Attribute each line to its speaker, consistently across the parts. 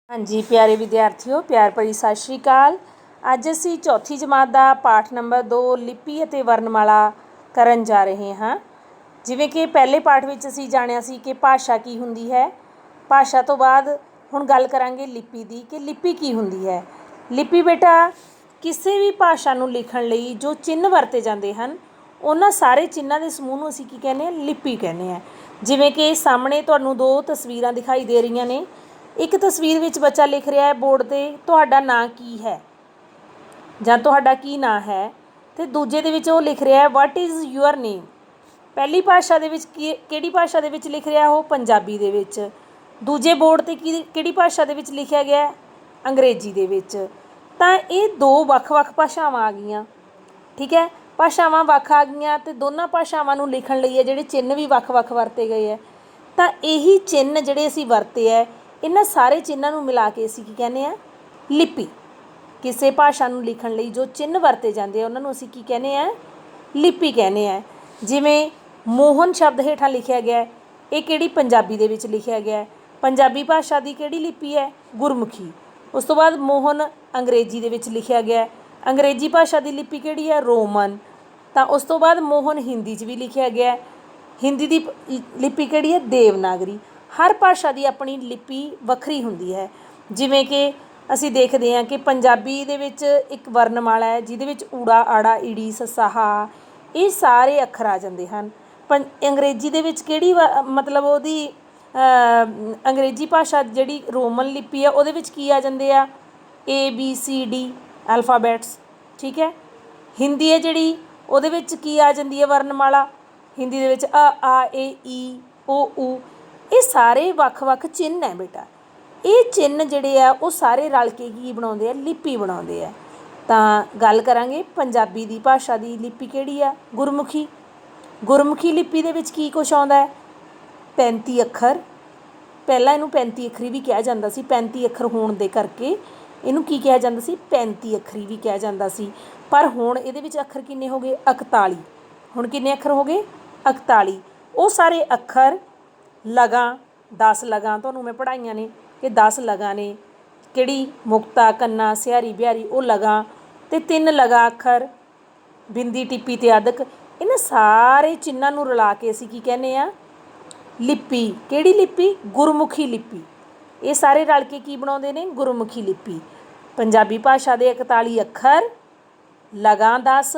Speaker 1: हाँ जी प्यारे विद्यार्थियों, प्यार भरी सत श्री अकाल। अज असी चौथी जमात का पाठ नंबर 2 लिपि ਅਤੇ ਵਰਨਮਾਲਾ ਕਰਨ जा रहे हाँ। जिवें कि पहले पाठ ਵਿੱਚ ਅਸੀਂ ਜਾਣਿਆ ਸੀ कि भाषा की ਹੁੰਦੀ है। भाषा तो बाद ਹੁਣ ਗੱਲ ਕਰਾਂਗੇ ਲਿਪੀ ਦੀ कि ਲਿਪੀ ਕੀ ਹੁੰਦੀ है। ਲਿਪੀ बेटा ਕਿਸੇ ਵੀ ਭਾਸ਼ਾ ਨੂੰ ਲਿਖਣ ਲਈ ਜੋ ਚਿੰਨ੍ਹ ਵਰਤੇ ਜਾਂਦੇ ਹਨ ਉਹਨਾਂ ਸਾਰੇ ਚਿੰਨ੍ਹਾਂ ਦੇ ਸਮੂਹ ਨੂੰ ਅਸੀਂ ਕੀ ਕਹਿੰਦੇ ਹਾਂ, ਲਿਪੀ ਕਹਿੰਦੇ ਹਾਂ। ਜਿਵੇਂ ਕਿ ਸਾਹਮਣੇ ਤੁਹਾਨੂੰ ਦੋ ਤਸਵੀਰਾਂ ਦਿਖਾਈ ਦੇ ਰਹੀਆਂ ਨੇ। एक तस्वीर विच बच्चा लिख रहा है बोर्ड पर तुहाडा नां की है जां तुहाडा की नां है, तो दूजे दे विच वो लिख रहा है वट इज़ यूअर नेम। पहली भाषा दे विच किहड़ी भाषा दे विच लिख रहा वो पंजाबी दे विच। दूजे बोर्ड ते किहड़ी भाषा दे विच लिखिया गया अंग्रेजी दे विच। तां ये दो वख-वख भाषावां आ गईयां, ठीक है। भाषावां वख आ गईयां ते दोनों भाषावां नूं लिखण लई जिहड़े चिन्ह भी वख-वख वरते गए है। तां यही चिन्ह जिहड़े असीं वरते है इन्हां सारे चिन्हां नूं मिला के असीं की कहने आ, लिपि। किसी भाषा नूं लिखण लई जो चिन्ह वरते जांदे उन्हां नूं असीं की कहने आ, लिपि कहने आ। जिवें मोहन शब्द हेठां लिखिया गया ये किहड़ी पंजाबी दे विच लिखिया गया। पंजाबी भाषा दी किहड़ी लिपि है, गुरमुखी। उस तो बाद मोहन अंग्रेजी दे विच लिखिया गया, अंग्रेजी भाषा दी लिपि किहड़ी है, रोमन। तां उस तो बाद मोहन हिंदी च भी लिखिया गया, हिंदी दी लिपि किहड़ी है, देवनागरी। हर भाषा की अपनी लिपि वक्री हुंदी है। जिमें कि असी देखते हैं कि पंजाबी दे विच एक वर्णमाला है जिहदे विच ऊड़ा आड़ा ईड़ी ससा हा ये सारे अखर आ जाते हैं। अंग्रेजी दे विच किहड़ी मतलब उहदी अंग्रेजी भाषा जिहड़ी रोमन लिपि है उहदे विच की आ जांदे आ, ABCD अल्फाबैट्स, ठीक है। हिंदी है जिहड़ी उहदे विच की आ जांदी है वर्णमाला, हिंदी दे विच अ आ ए ई ओ ऊ। ये सारे वख-वख चिन्ह है बेटा। ये चिन्ह जिहड़े आ वो सारे रल के की बनाउंदे आ, लिपि बनाउंदे आ। तां गल करांगे पंजाबी दी भाषा दी लिपि किहड़ी आ, गुरमुखी। गुरमुखी लिपि दे विच की कुछ आउंदा है, 35 अखर। पहलां इहनूं 35 अखरी भी कहा जांदा सी, 35 अखर होण दे करके इहनूं की कहा जांदा सी, 35 अखरी भी कहा जांदा सी। पर हुण इहदे विच अखर किन्ने हो गए, 41। हुण किन्ने अखर हो गए, 41। वो सारे अखर लगा 10 लगा तुहानूं मैं पढ़ाइयां ने कि 10 लगा ने, किहड़ी मुक्ता कन्ना सिहारी बिहारी वो लगा, ते 3 लगा अखर बिंदी टिप्पी ते अदक। इन्हां सारे चिन्हां नूं रला के असीं की कहने आ, लिपि। किहड़ी लिपि, गुरमुखी लिपि। ये सारे रल के की बनाउंदे ने, गुरमुखी लिपि। पंजाबी भाषा दे 41 अखर, लगा 10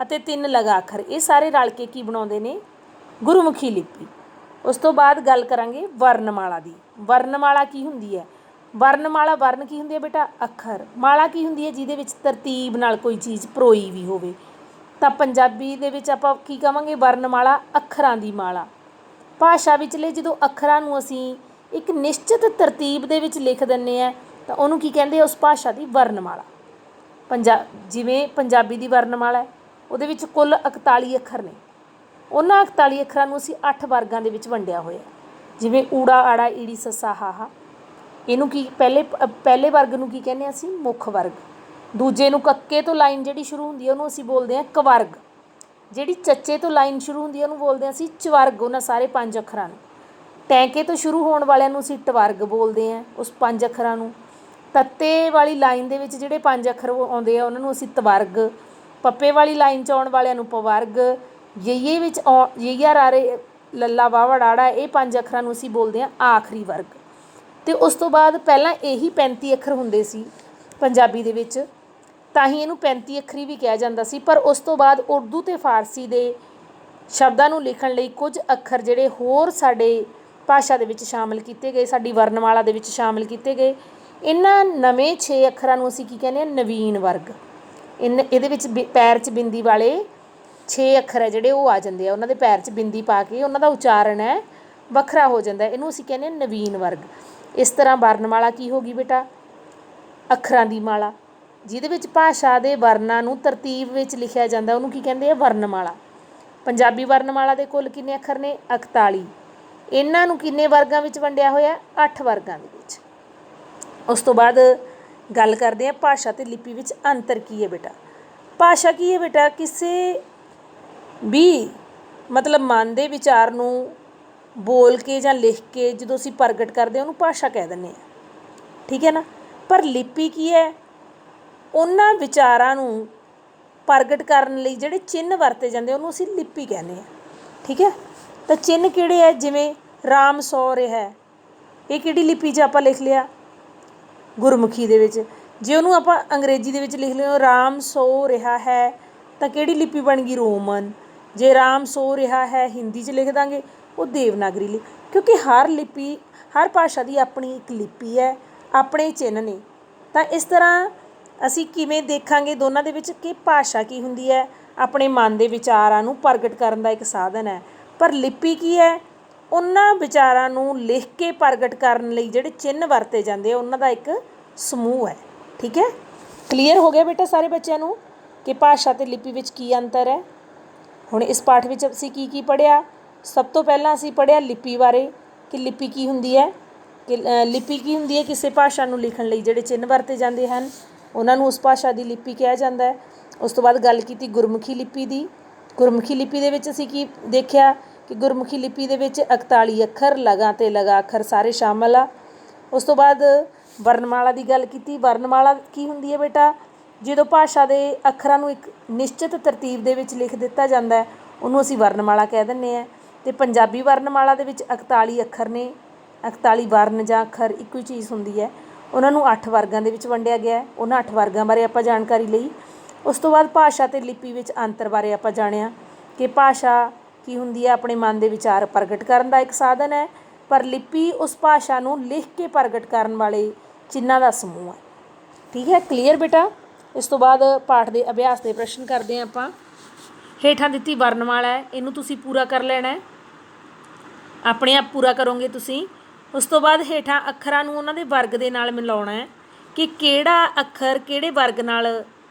Speaker 1: अते 3 लगा अखर, ये सारे रल के की बनाउंदे ने, गुरमुखी लिपि। उस तो बाद गल करांगे वर्णमाला दी। वर्णमाला की हुंदी है, वर्णमाला वर्ण की हुंदी है बेटा, अखर। माला की हुंदी है जिहदे विच तरतीब नाल कोई चीज़ परोई भी होवे। तां पंजाबी दे विच आपां की कहांगे, वर्णमाला अखरां दी माला। भाषा विचले जदों अखरां नूं असीं एक निश्चित तरतीब दे विच लिख दिंदे आ तां उहनूं की कहंदे आ, उस भाषा दी वर्णमाला। जिवें पंजाबी दी वर्णमाला है उहदे विच कुल 41 अखर ने। उन्हां 41 अखरां नूं असीं 8 वर्गां दे विच वंडिया होया। जिवें ऊड़ा आड़ा ईड़ी ससा हाहा, इहनूं की पहले वर्ग नूं की कहने असीं, मुख वर्ग। दूजे नूं कक्के तो लाइन जिहड़ी शुरू हुंदी है उहनूं असीं बोलदे आ कवर्ग। जिहड़ी चच्चे तो लाइन शुरू हुंदी है उहनूं बोलदे आ असीं चवर्ग, उन्हां सारे 5 अखरां नूं। टैंके तो शुरू होण वालिआं नूं असीं टवर्ग बोलदे आ, उस 5 अखरां नूं। तत्ते वाली लाइन दे विच जिहड़े 5 अखर आउंदे आ उहनां नूं असीं तवर्ग। पप्पे वाली लाइन च आउण वालिआं नूं पवर्ग। यईए विच यईया रारे लल्ला वावा डाड़ा ये 5 अखरां नूं असीं बोलदे आ आखरी वर्ग। ते उस तो बाद पहलां यही 35 अखर हुंदे सी पंजाबी दे विच, तां ही इहनूं 35 अखरी भी कहा जांदा सी। पर उस तो बाद उर्दू ते फारसी दे शब्दां नूं लिखण लई कुछ अखर जिहड़े होर साडे भाषा दे विच शामिल कीते गए, साडी वर्णमाला दे विच शामिल कीते गए। इन्हां नवें 6 अखरां नूं असीं की कहने आ, नवीन वर्ग। इहदे विच पैर च बिंदी वाले 6 अखर है जिहड़े वो आ जांदे आ, उन्हां दे पैर च बिंदी पा के उन्हां दा उचारण है वखरा हो जांदा है। इहनूं असीं कहने आ नवीन वर्ग। इस तरह वर्णमाला की होगी बेटा, अखरां दी माला जिहदे विच भाषा दे वर्णां नूं तरतीब विच लिखिया जांदा उहनूं की कहंदे आ, वर्णमाला। पंजाबी वर्णमाला दे कुल किन्ने अखर ने, 41। इन्हां नूं किन्ने वर्गां विच वंडिया होया, 8 वर्गां दे विच। उस तो बाद गल करदे आ भाषा ते लिपि विच अंतर की है बेटा। भाषा की है बेटा, किसी भी मतलब मन के विचार नूं बोल के जां लिख के जदों असीं प्रगट करदे उहनूं भाषा कह दिंदे आ, ठीक है ना। पर लिपि की है, ਉਹਨਾਂ ਵਿਚਾਰਾਂ ਨੂੰ ਪ੍ਰਗਟ ਕਰਨ ਲਈ ਜਿਹੜੇ ਚਿੰਨ੍ਹ ਵਰਤੇ ਜਾਂਦੇ ਉਹਨੂੰ ਅਸੀਂ ਲਿਪੀ ਕਹਿੰਦੇ ਹਾਂ। ਠੀਕ ਹੈ, ਤਾਂ ਚਿੰਨ੍ਹ ਕਿਹੜੇ ਹੈ? ਜਿਵੇਂ ਰਾਮ ਸੌ ਰਿਹਾ, ਇਹ ਕਿਹੜੀ ਲਿਪੀ 'ਚ ਆਪਾਂ ਲਿਖ ਲਿਆ? ਗੁਰਮੁਖੀ ਦੇ ਵਿੱਚ। ਜੇ ਉਹਨੂੰ ਆਪਾਂ ਅੰਗਰੇਜ਼ੀ ਦੇ ਵਿੱਚ ਲਿਖ ਲਿਓ ਰਾਮ ਸੋ ਰਿਹਾ ਹੈ, ਤਾਂ ਕਿਹੜੀ ਲਿਪੀ ਬਣ ਗਈ? ਰੋਮਨ। ਜੇ ਰਾਮ ਸੋ ਰਿਹਾ ਹੈ ਹਿੰਦੀ 'ਚ ਲਿਖ ਦਾਂਗੇ, ਉਹ ਦੇਵਨਾਗਰੀ ਲਿਪੀ। ਕਿਉਂਕਿ ਹਰ ਲਿਪੀ, ਹਰ ਭਾਸ਼ਾ ਦੀ ਆਪਣੀ ਇੱਕ ਲਿਪੀ ਹੈ, ਆਪਣੇ ਚਿੰਨ੍ਹ ਨੇ। ਤਾਂ ਇਸ ਤਰ੍ਹਾਂ ਅਸੀਂ ਕਿਵੇਂ ਦੇਖਾਂਗੇ ਦੋਨਾਂ ਦੇ ਵਿੱਚ ਕਿ ਭਾਸ਼ਾ ਕੀ ਹੁੰਦੀ ਹੈ? ਆਪਣੇ ਮਨ ਦੇ ਵਿਚਾਰਾਂ ਨੂੰ ਪ੍ਰਗਟ ਕਰਨ ਦਾ ਇੱਕ ਸਾਧਨ ਹੈ। ਪਰ ਲਿਪੀ ਕੀ ਹੈ? ਉਹਨਾਂ ਵਿਚਾਰਾਂ ਨੂੰ ਲਿਖ ਕੇ ਪ੍ਰਗਟ ਕਰਨ ਲਈ ਜਿਹੜੇ ਚਿੰਨ੍ਹ ਵਰਤੇ ਜਾਂਦੇ ਆ ਉਹਨਾਂ ਦਾ ਇੱਕ ਸਮੂਹ ਹੈ। ਠੀਕ ਹੈ, ਕਲੀਅਰ ਹੋ ਗਿਆ ਬੇਟਾ ਸਾਰੇ ਬੱਚਿਆਂ ਨੂੰ ਕਿ ਭਾਸ਼ਾ ਅਤੇ ਲਿਪੀ ਵਿੱਚ ਕੀ ਅੰਤਰ ਹੈ? ਹੁਣ ਇਸ ਪਾਠ ਵਿੱਚ ਅਸੀਂ ਕੀ ਕੀ ਪੜ੍ਹਿਆ? ਸਭ ਤੋਂ ਪਹਿਲਾਂ ਅਸੀਂ ਪੜ੍ਹਿਆ ਲਿਪੀ ਬਾਰੇ ਕਿ ਲਿਪੀ ਕੀ ਹੁੰਦੀ ਹੈ, ਕਿ ਲਿਪੀ ਕੀ ਹੁੰਦੀ ਹੈ? ਕਿਸੇ ਭਾਸ਼ਾ ਨੂੰ ਲਿਖਣ ਲਈ ਜਿਹੜੇ ਚਿੰਨ੍ਹ ਵਰਤੇ ਜਾਂਦੇ ਹਨ ਉਹਨਾਂ ਨੂੰ ਉਸ ਭਾਸ਼ਾ ਦੀ ਲਿਪੀ ਕਿਹਾ ਜਾਂਦਾ ਹੈ। ਉਸ ਤੋਂ ਬਾਅਦ ਗੱਲ ਕੀਤੀ ਗੁਰਮੁਖੀ ਲਿਪੀ ਦੀ। ਗੁਰਮੁਖੀ ਲਿਪੀ ਦੇ ਵਿੱਚ ਅਸੀਂ ਕੀ ਦੇਖਿਆ ਕਿ ਗੁਰਮੁਖੀ ਲਿਪੀ ਦੇ ਵਿੱਚ 41 ਅੱਖਰ, ਲਗਾਂ ਅਤੇ ਲਗਾ ਅੱਖਰ ਸਾਰੇ ਸ਼ਾਮਲ ਆ। ਉਸ ਤੋਂ ਬਾਅਦ ਵਰਨਮਾਲਾ ਦੀ ਗੱਲ ਕੀਤੀ। ਵਰਨਮਾਲਾ ਕੀ ਹੁੰਦੀ ਹੈ ਬੇਟਾ? ਜਦੋਂ ਭਾਸ਼ਾ ਦੇ ਅੱਖਰਾਂ ਨੂੰ ਇੱਕ ਨਿਸ਼ਚਿਤ ਤਰਤੀਬ ਦੇ ਵਿੱਚ ਲਿਖ ਦਿੱਤਾ ਜਾਂਦਾ ਉਹਨੂੰ ਅਸੀਂ ਵਰਨਮਾਲਾ ਕਹਿ ਦਿੰਦੇ ਹਾਂ। ਅਤੇ ਪੰਜਾਬੀ ਵਰਨਮਾਲਾ ਦੇ ਵਿੱਚ 41 ਅੱਖਰ ਨੇ। 41 ਵਰਨ ਜਾਂ ਅੱਖਰ ਇੱਕੋ ਹੀ ਚੀਜ਼ ਹੁੰਦੀ ਹੈ। ਉਹਨਾਂ ਨੂੰ 8 ਵਰਗਾਂ ਦੇ ਵਿੱਚ ਵੰਡਿਆ ਗਿਆ। ਉਹਨਾਂ 8 ਵਰਗਾਂ ਬਾਰੇ ਆਪਾਂ ਜਾਣਕਾਰੀ ਲਈ। ਉਸ ਤੋਂ ਬਾਅਦ ਭਾਸ਼ਾ ਅਤੇ ਲਿਪੀ ਵਿੱਚ ਅੰਤਰ ਬਾਰੇ ਆਪਾਂ ਜਾਣਿਆ ਕਿ ਭਾਸ਼ਾ ਕੀ ਹੁੰਦੀ ਹੈ? ਆਪਣੇ ਮਨ ਦੇ ਵਿਚਾਰ ਪ੍ਰਗਟ ਕਰਨ ਦਾ ਇੱਕ ਸਾਧਨ ਹੈ। ਪਰ ਲਿਪੀ ਉਸ ਭਾਸ਼ਾ ਨੂੰ ਲਿਖ ਕੇ ਪ੍ਰਗਟ ਕਰਨ ਵਾਲੇ ਚਿੰਨ੍ਹਾਂ ਦਾ ਸਮੂਹ ਹੈ। ਠੀਕ ਹੈ, ਕਲੀਅਰ ਬੇਟਾ। ਇਸ ਤੋਂ ਬਾਅਦ ਪਾਠ ਦੇ ਅਭਿਆਸ ਦੇ ਪ੍ਰਸ਼ਨ ਕਰਦੇ ਹਾਂ ਆਪਾਂ। ਹੇਠਾਂ ਦਿੱਤੀ ਵਰਨਮਾਲਾ ਹੈ, ਇਹਨੂੰ ਤੁਸੀਂ ਪੂਰਾ ਕਰ ਲੈਣਾ, ਆਪਣੇ ਆਪ ਪੂਰਾ ਕਰੋਗੇ ਤੁਸੀਂ। ਉਸ ਤੋਂ ਬਾਅਦ ਹੇਠਾਂ ਅੱਖਰਾਂ ਨੂੰ ਉਹਨਾਂ ਦੇ ਵਰਗ ਦੇ ਨਾਲ ਮਿਲਾਉਣਾ ਹੈ ਕਿ ਕਿਹੜਾ ਅੱਖਰ ਕਿਹੜੇ ਵਰਗ ਨਾਲ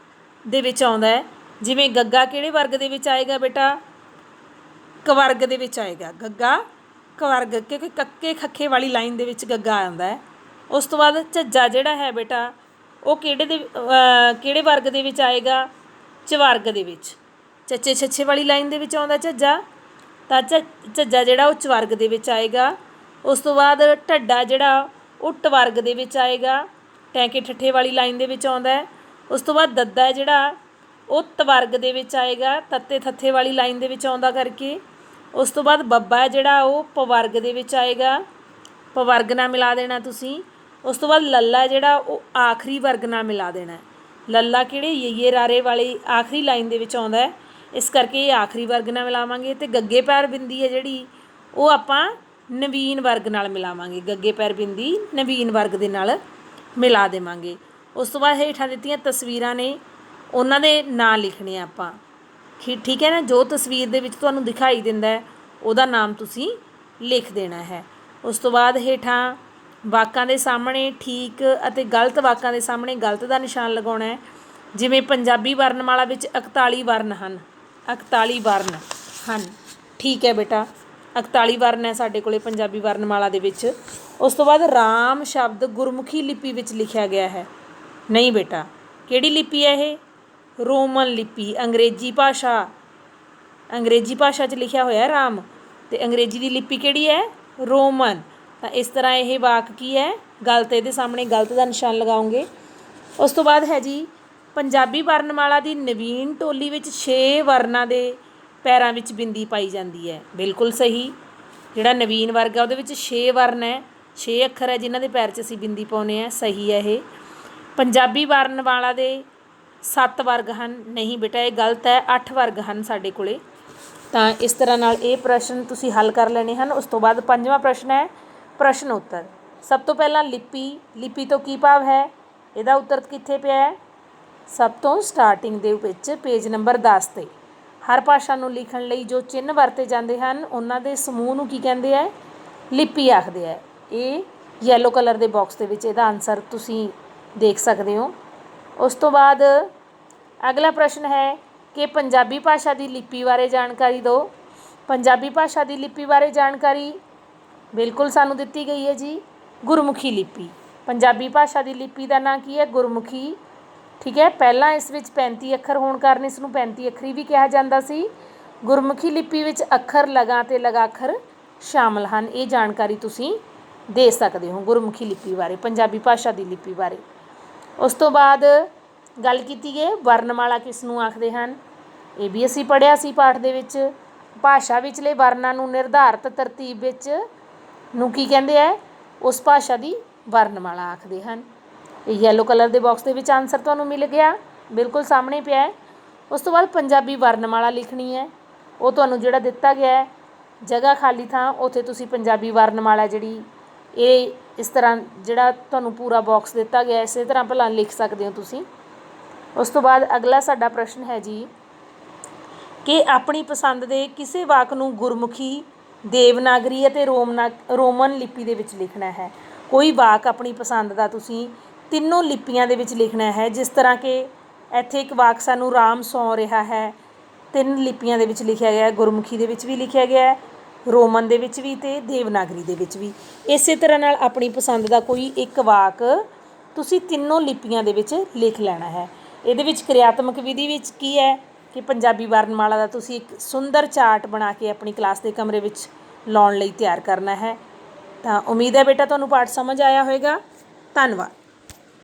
Speaker 1: ਦੇ ਵਿੱਚ ਆਉਂਦਾ ਹੈ। ਜਿਵੇਂ ਗੱਗਾ ਕਿਹੜੇ ਵਰਗ ਦੇ ਵਿੱਚ ਆਏਗਾ ਬੇਟਾ? ਕਵਰਗ ਦੇ ਵਿੱਚ ਆਏਗਾ। ਗੱਗਾ ਕਵਰਗ, ਕਿਉਂਕਿ ਕੱਕੇ ਖੱਖੇ ਵਾਲੀ ਲਾਈਨ ਦੇ ਵਿੱਚ ਗੱਗਾ ਆਉਂਦਾ ਹੈ। ਉਸ ਤੋਂ ਬਾਅਦ ਝੱਜਾ ਜਿਹੜਾ ਹੈ ਬੇਟਾ ਉਹ ਕਿਹੜੇ ਵਰਗ ਦੇ ਵਿੱਚ ਆਏਗਾ? ਚਵਰਗ ਦੇ ਵਿੱਚ। ਚੱਚੇ ਛੱਛੇ ਵਾਲੀ ਲਾਈਨ ਦੇ ਵਿੱਚ ਆਉਂਦਾ ਝੱਜਾ, ਤਾਂ ਝੱਜਾ ਜਿਹੜਾ ਉਹ ਚਵਰਗ ਦੇ ਵਿੱਚ ਆਏਗਾ। ਉਸ ਤੋਂ ਬਾਅਦ ਢੱਡਾ ਜਿਹੜਾ ਉਹ ਟਵਰਗ ਦੇ ਵਿੱਚ ਆਏਗਾ, ਟੈਂਕੇ ਠੱਠੇ ਵਾਲੀ ਲਾਈਨ ਦੇ ਵਿੱਚ ਆਉਂਦਾ ਹੈ। ਉਸ ਤੋਂ ਬਾਅਦ ਦੱਦਾ ਜਿਹੜਾ ਉਹ ਤਵਰਗ ਦੇ ਵਿੱਚ ਆਏਗਾ, ਤੱਤੇ ਥੱਥੇ ਵਾਲੀ ਲਾਈਨ ਦੇ ਵਿੱਚ ਆਉਂਦਾ ਕਰਕੇ। ਉਸ ਤੋਂ ਬਾਅਦ ਬੱਬਾ ਜਿਹੜਾ ਉਹ ਪਵਰਗ ਦੇ ਵਿੱਚ ਆਏਗਾ, ਪਵਰਗ ਨਾਲ ਮਿਲਾ ਦੇਣਾ ਤੁਸੀਂ। ਉਸ ਤੋਂ ਬਾਅਦ ਲੱਲਾ ਜਿਹੜਾ ਉਹ ਆਖਰੀ ਵਰਗ ਨਾਲ ਮਿਲਾ ਦੇਣਾ। ਲੱਲਾ ਕਿਹੜੇ? ਯਈਏ ਰਾਰੇ ਵਾਲੀ ਆਖਰੀ ਲਾਈਨ ਦੇ ਵਿੱਚ ਆਉਂਦਾ ਹੈ, ਇਸ ਕਰਕੇ ਇਹ ਆਖਰੀ ਵਰਗ ਨਾਲ ਮਿਲਾਵਾਂਗੇ। ਅਤੇ ਗੱਗੇ ਪੈਰ ਬਿੰਦੀ ਹੈ ਜਿਹੜੀ ਉਹ ਆਪਾਂ ਨਵੀਨ ਵਰਗ ਨਾਲ ਮਿਲਾਵਾਂਗੇ। ਗੱਗੇ ਪੈਰ ਬਿੰਦੀ ਨਵੀਨ ਵਰਗ ਦੇ ਨਾਲ ਮਿਲਾ ਦੇਵਾਂਗੇ। ਉਸ ਤੋਂ ਬਾਅਦ ਹੇਠਾਂ ਦਿੱਤੀਆਂ ਤਸਵੀਰਾਂ ਨੇ, ਉਹਨਾਂ ਦੇ ਨਾਂ ਲਿਖਣੇ ਆਪਾਂ। ਠੀਕ ਹੈ ਨਾ। ਜੋ ਤਸਵੀਰ ਦੇ ਵਿੱਚ ਤੁਹਾਨੂੰ ਦਿਖਾਈ ਦਿੰਦਾ ਉਹਦਾ ਨਾਮ ਤੁਸੀਂ ਲਿਖ ਦੇਣਾ ਹੈ। ਉਸ ਤੋਂ ਬਾਅਦ ਹੇਠਾਂ ਵਾਕਾਂ ਦੇ ਸਾਹਮਣੇ ਠੀਕ ਅਤੇ ਗਲਤ ਵਾਕਾਂ ਦੇ ਸਾਹਮਣੇ ਗਲਤ ਦਾ ਨਿਸ਼ਾਨ ਲਗਾਉਣਾ ਹੈ। ਜਿਵੇਂ ਪੰਜਾਬੀ ਵਰਨਮਾਲਾ ਵਿੱਚ 41 ਵਰਨ ਹਨ। 41 ਵਰਨ ਹਨ, ਠੀਕ ਹੈ ਬੇਟਾ। 41 ਵਰਨ ਹੈ ਸਾਡੇ ਕੋਲ ਪੰਜਾਬੀ ਵਰਨਮਾਲਾ ਦੇ ਵਿੱਚ। ਉਸ ਤੋਂ ਬਾਅਦ ਰਾਮ ਸ਼ਬਦ ਗੁਰਮੁਖੀ ਲਿਪੀ ਵਿੱਚ ਲਿਖਿਆ ਗਿਆ ਹੈ। ਨਹੀਂ ਬੇਟਾ, ਕਿਹੜੀ ਲਿਪੀ ਹੈ ਇਹ? ਰੋਮਨ ਲਿਪੀ। ਅੰਗਰੇਜ਼ੀ ਭਾਸ਼ਾ 'ਚ ਲਿਖਿਆ ਹੋਇਆ ਰਾਮ, ਅਤੇ ਅੰਗਰੇਜ਼ੀ ਦੀ ਲਿਪੀ ਕਿਹੜੀ ਹੈ? ਰੋਮਨ। ਤਾਂ ਇਸ ਤਰ੍ਹਾਂ ਇਹ ਵਾਕ ਕੀ ਹੈ? ਗਲਤ। ਇਹਦੇ ਸਾਹਮਣੇ ਗਲਤ ਦਾ ਨਿਸ਼ਾਨ ਲਗਾਓਗੇ। ਉਸ ਤੋਂ ਬਾਅਦ ਹੈ ਜੀ ਪੰਜਾਬੀ ਵਰਨਮਾਲਾ ਦੀ ਨਵੀਨ ਟੋਲੀ ਵਿੱਚ 6 ਵਰਨਾਂ ਦੇ ਪੈਰਾਂ ਵਿੱਚ ਬਿੰਦੀ ਪਾਈ ਜਾਂਦੀ ਹੈ। ਬਿਲਕੁਲ ਸਹੀ। ਜਿਹੜਾ ਨਵੀਨ ਵਰਗ ਹੈ ਉਹਦੇ ਵਿੱਚ 6 ਵਰਨ ਹੈ, 6 ਅੱਖਰ ਹੈ ਜਿਨ੍ਹਾਂ ਦੇ ਪੈਰ 'ਚ ਅਸੀਂ ਬਿੰਦੀ ਪਾਉਂਦੇ ਹਾਂ। ਸਹੀ ਹੈ ਇਹ। ਪੰਜਾਬੀ ਵਰਨਮਾਲਾ ਦੇ 7 ਵਰਗ ਹਨ। ਨਹੀਂ ਬੇਟਾ, ਇਹ ਗਲਤ ਹੈ। 8 ਵਰਗ ਹਨ ਸਾਡੇ ਕੋਲ। ਤਾਂ ਇਸ ਤਰ੍ਹਾਂ ਨਾਲ ਇਹ ਪ੍ਰਸ਼ਨ ਤੁਸੀਂ ਹੱਲ ਕਰ ਲੈਣੇ ਹਨ। ਉਸ ਤੋਂ ਬਾਅਦ 5ਵਾਂ ਪ੍ਰਸ਼ਨ ਹੈ ਪ੍ਰਸ਼ਨ ਉੱਤਰ। ਸਭ ਤੋਂ ਪਹਿਲਾਂ ਲਿਪੀ ਤੋਂ ਕੀ ਭਾਵ ਹੈ? ਇਹਦਾ ਉੱਤਰ ਕਿੱਥੇ ਪਿਆ ਹੈ? ਸਭ ਤੋਂ ਸਟਾਰਟਿੰਗ ਦੇ ਵਿੱਚ ਪੇਜ ਨੰਬਰ 10 'ਤੇ। ਹਰ ਭਾਸ਼ਾ ਨੂੰ ਲਿਖਣ ਲਈ ਜੋ ਚਿੰਨ੍ਹ ਵਰਤੇ ਜਾਂਦੇ ਹਨ ਉਹਨਾਂ ਦੇ ਸਮੂਹ ਨੂੰ ਕੀ ਕਹਿੰਦੇ ਹੈ? ਲਿਪੀ ਆਖਦੇ ਹੈ। ਇਹ ਯੈਲੋ ਕਲਰ ਦੇ ਬਾਕਸ ਦੇ ਵਿੱਚ ਇਹਦਾ ਆਨਸਰ ਤੁਸੀਂ ਦੇਖ ਸਕਦੇ ਹੋ। ਉਸ ਤੋਂ ਬਾਅਦ ਅਗਲਾ ਪ੍ਰਸ਼ਨ ਹੈ ਕਿ ਪੰਜਾਬੀ ਭਾਸ਼ਾ ਦੀ ਲਿਪੀ ਬਾਰੇ ਜਾਣਕਾਰੀ ਦਿਓ। ਪੰਜਾਬੀ ਭਾਸ਼ਾ ਦੀ ਲਿਪੀ ਬਾਰੇ ਜਾਣਕਾਰੀ ਬਿਲਕੁਲ ਸਾਨੂੰ ਦਿੱਤੀ ਗਈ ਹੈ ਜੀ। ਗੁਰਮੁਖੀ ਲਿਪੀ। ਪੰਜਾਬੀ ਭਾਸ਼ਾ ਦੀ ਲਿਪੀ ਦਾ ਨਾਂ ਕੀ ਹੈ? ਗੁਰਮੁਖੀ। ਠੀਕ ਹੈ। ਪਹਿਲਾਂ ਇਸ ਵਿੱਚ 35 ਅੱਖਰ ਹੋਣ ਕਾਰਨ ਇਸ ਨੂੰ 35 ਅੱਖਰੀ ਵੀ ਕਿਹਾ ਜਾਂਦਾ ਸੀ। ਗੁਰਮੁਖੀ ਲਿਪੀ ਵਿੱਚ ਅੱਖਰ, ਲਗਾਂ ਅਤੇ ਲਗਾ ਅੱਖਰ ਸ਼ਾਮਲ ਹਨ। ਇਹ ਜਾਣਕਾਰੀ ਤੁਸੀਂ ਦੇ ਸਕਦੇ ਹੋ ਗੁਰਮੁਖੀ ਲਿਪੀ ਬਾਰੇ, ਪੰਜਾਬੀ ਭਾਸ਼ਾ ਦੀ ਲਿਪੀ ਬਾਰੇ। ਉਸ ਤੋਂ ਬਾਅਦ ਗੱਲ ਕੀਤੀ ਹੈ ਵਰਨਮਾਲਾ ਕਿਸ ਨੂੰ ਆਖਦੇ ਹਨ। ਇਹ ਵੀ ਅਸੀਂ ਪੜ੍ਹਿਆ ਸੀ ਪਾਠ ਦੇ ਵਿੱਚ। ਭਾਸ਼ਾ ਵਿਚਲੇ ਵਰਨਾਂ ਨੂੰ ਨਿਰਧਾਰਤ ਤਰਤੀਬ ਵਿੱਚ ਨੂੰ ਕੀ ਕਹਿੰਦੇ ਹੈ, ਉਸ ਭਾਸ਼ਾ ਦੀ ਵਰਨਮਾਲਾ ਆਖਦੇ ਹਨ। ਇਹ ਯੈਲੋ ਕਲਰ ਦੇ ਬਾਕਸ ਦੇ ਵਿੱਚ ਆਨਸਰ ਤੁਹਾਨੂੰ ਮਿਲ ਗਿਆ, ਬਿਲਕੁਲ ਸਾਹਮਣੇ ਪਿਆ ਹੈ। ਉਸ ਤੋਂ ਬਾਅਦ ਪੰਜਾਬੀ ਵਰਨਮਾਲਾ ਲਿਖਣੀ ਹੈ, ਉਹ ਤੁਹਾਨੂੰ ਜਿਹੜਾ ਦਿੱਤਾ ਗਿਆ ਹੈ ਜਗ੍ਹਾ ਖਾਲੀ ਥਾਂ, ਉੱਥੇ ਤੁਸੀਂ ਪੰਜਾਬੀ ਵਰਨਮਾਲਾ ਜਿਹੜੀ ਇਹ ਇਸ ਤਰ੍ਹਾਂ ਜਿਹੜਾ ਤੁਹਾਨੂੰ ਪੂਰਾ ਬਾਕਸ ਦਿੱਤਾ ਗਿਆ ਇਸੇ ਤਰ੍ਹਾਂ ਭਲਾ ਲਿਖ ਸਕਦੇ ਹੋ ਤੁਸੀਂ। ਉਸ ਤੋਂ ਬਾਅਦ ਅਗਲਾ ਸਾਡਾ ਪ੍ਰਸ਼ਨ ਹੈ ਜੀ ਕਿ ਆਪਣੀ ਪਸੰਦ ਦੇ ਕਿਸੇ ਵਾਕ ਨੂੰ ਗੁਰਮੁਖੀ, ਦੇਵਨਾਗਰੀ ਅਤੇ ਰੋਮਨ ਲਿਪੀ ਦੇ ਵਿੱਚ ਲਿਖਣਾ ਹੈ। ਕੋਈ ਵਾਕ ਆਪਣੀ ਪਸੰਦ ਦਾ ਤੁਸੀਂ ਤਿੰਨੋਂ ਲਿਪੀਆਂ ਦੇ ਵਿੱਚ ਲਿਖਣਾ ਹੈ। ਜਿਸ ਤਰ੍ਹਾਂ ਕਿ ਇੱਥੇ ਇੱਕ ਵਾਕ ਸਾਨੂੰ ਰਾਮ ਸੌਂ ਰਿਹਾ ਹੈ, 3 ਲਿਪੀਆਂ ਦੇ ਵਿੱਚ ਲਿਖਿਆ ਗਿਆ, ਗੁਰਮੁਖੀ ਦੇ ਵਿੱਚ ਵੀ ਲਿਖਿਆ ਗਿਆ ਹੈ, ਰੋਮਨ ਦੇ ਵਿੱਚ ਵੀ ਅਤੇ ਦੇਵਨਾਗਰੀ ਦੇ ਵਿੱਚ ਵੀ। ਇਸੇ ਤਰ੍ਹਾਂ ਨਾਲ ਆਪਣੀ ਪਸੰਦ ਦਾ ਕੋਈ ਇੱਕ ਵਾਕ ਤੁਸੀਂ ਤਿੰਨੋਂ ਲਿਪੀਆਂ ਦੇ ਵਿੱਚ ਲਿਖ ਲੈਣਾ ਹੈ। ਇਹਦੇ ਵਿੱਚ ਕਿਰਿਆਤਮਕ ਵਿਧੀ ਵਿੱਚ ਕੀ ਹੈ ਕਿ ਪੰਜਾਬੀ ਵਰਨਮਾਲਾ ਦਾ ਤੁਸੀਂ ਇੱਕ ਸੁੰਦਰ ਚਾਰਟ ਬਣਾ ਕੇ ਆਪਣੀ ਕਲਾਸ ਦੇ ਕਮਰੇ ਵਿੱਚ ਲਾਉਣ ਲਈ ਤਿਆਰ ਕਰਨਾ ਹੈ। ਤਾਂ ਉਮੀਦ ਹੈ ਬੇਟਾ ਤੁਹਾਨੂੰ ਪਾਠ ਸਮਝ ਆਇਆ ਹੋਵੇਗਾ। ਧੰਨਵਾਦ।